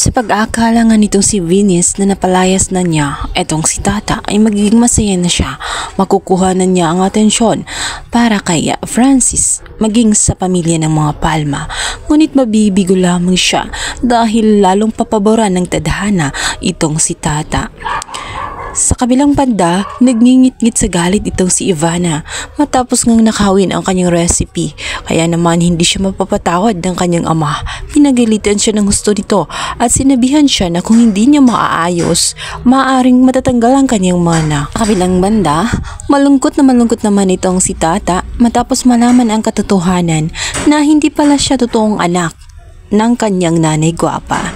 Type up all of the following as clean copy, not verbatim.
Sa pag-aakala nga nitong si Venus na napalayas na niya, etong si Tata ay magiging masaya na siya. Makukuha na niya ang atensyon para kay Francis maging sa pamilya ng mga Palma. Ngunit mabibigo lamang siya dahil lalong papaboran ng tadhana itong si Tata. Sa kabilang banda, nagngingit-ngit sa galit itong si Ivana matapos ngang nakawin ang kanyang recipe. Kaya naman hindi siya mapapatawad ng kanyang ama. Pinagalitan siya ng husto nito at sinabihan siya na kung hindi niya maaayos, maaaring matatanggal ang kanyang mana. Sa kabilang banda, malungkot naman itong si Tata matapos malaman ang katotohanan na hindi pala siya totoong anak ng kanyang nanay gwapa.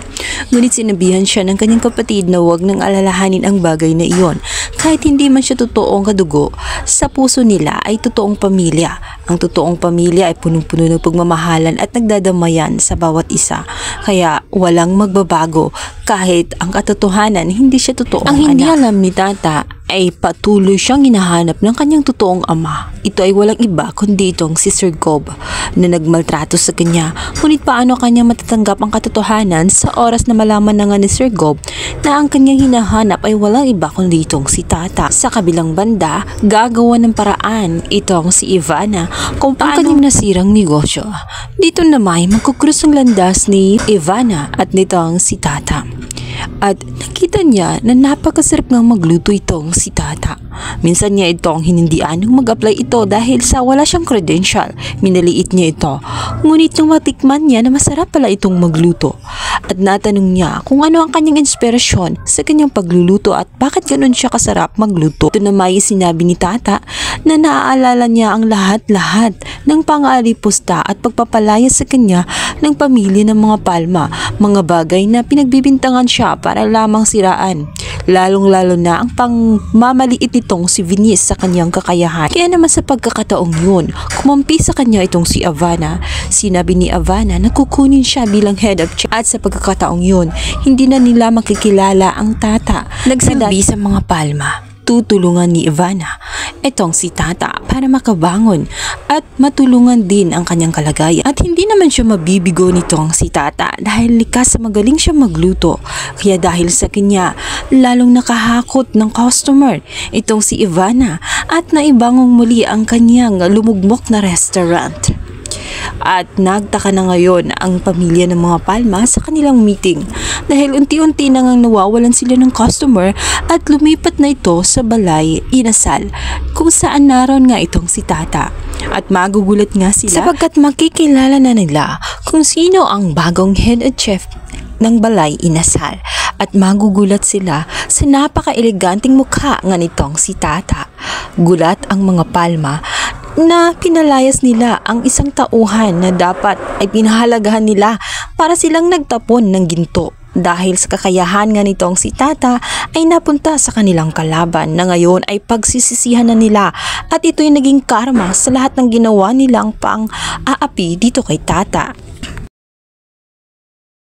Ngunit sinabihan siya ng kanyang kapatid na huwag nang alalahanin ang bagay na iyon. Kahit hindi man siya totoong kadugo, sa puso nila ay totoong pamilya. Ang totoong pamilya ay punong-puno ng pagmamahalan at nagdadamayan sa bawat isa. Kaya walang magbabago kahit ang katotohanan hindi siya totoong anak. Ang hindi alam ni Tata ay patuloy siyang hinahanap ng kanyang totoong ama. Ito ay walang iba kundi itong si Sir Gob na nagmaltrato sa kanya. Ngunit paano kanya matatanggap ang katotohanan sa oras na malaman na nga ni Sir Gob na ang kanyang hinahanap ay walang iba kundi itong si Tata. Sa kabilang banda, gagawa ng paraan itong si Ivana kung paano ang kanyang nasirang negosyo. Dito naman magkukrus ang landas ni Ivana at nitong si Tata. At nakita niya na napakasarap ng magluto itong si Tata. Minsan niya itong hinindian nung mag-apply ito dahil sa wala siyang credential. Minaliit niya ito. Ngunit nung matikman niya na masarap pala itong magluto. At natanong niya kung ano ang kanyang inspirasyon sa kanyang pagluluto at bakit ganun siya kasarap magluto. Ito na may sinabi ni Tata na naaalala niya ang lahat-lahat ng pang-aalipusta at pagpapalaya sa kanya ng pamilya ng mga Palma. Mga bagay na pinagbibintangan siya para lamang siraan. Lalong-lalo na ang pangmamaliit nitong si Venus sa kanyang kakayahan. Kaya naman sa pagkakataong yun, kumampi sa kanya itong si Ivana. Sinabi ni Ivana na kukunin siya bilang head of check. At sa pagkakataong yun, hindi na nila makikilala ang Tata. Nagsilbi sa mga Palma. Tutulungan ni Ivana itong si Tata para makabangon at matulungan din ang kanyang kalagayan. At hindi naman siya mabibigo nitong si Tata dahil likas sa magaling siya magluto. Kaya dahil sa kanya, lalong nakahakot ng customer itong si Ivana at naibangong muli ang kanyang lumugmok na restaurant. At nagtaka na ngayon ang pamilya ng mga Palma sa kanilang meeting dahil unti-unti na ngang nawawalan sila ng customer at lumipat na ito sa Balay Inasal kung saan naroon nga itong si Tata. At magugulat nga sila sapagkat makikilala na nila kung sino ang bagong head at chef ng Balay Inasal. At magugulat sila sa napaka-eleganting mukha nga nitong si Tata. Gulat ang mga Palma na pinalayas nila ang isang tauhan na dapat ay pinahalagahan nila para silang nagtapon ng ginto. Dahil sa kakayahan nga nitong si Tata ay napunta sa kanilang kalaban na ngayon ay pagsisisihan na nila at ito'y naging karma sa lahat ng ginawa nilang pang-aapi dito kay Tata.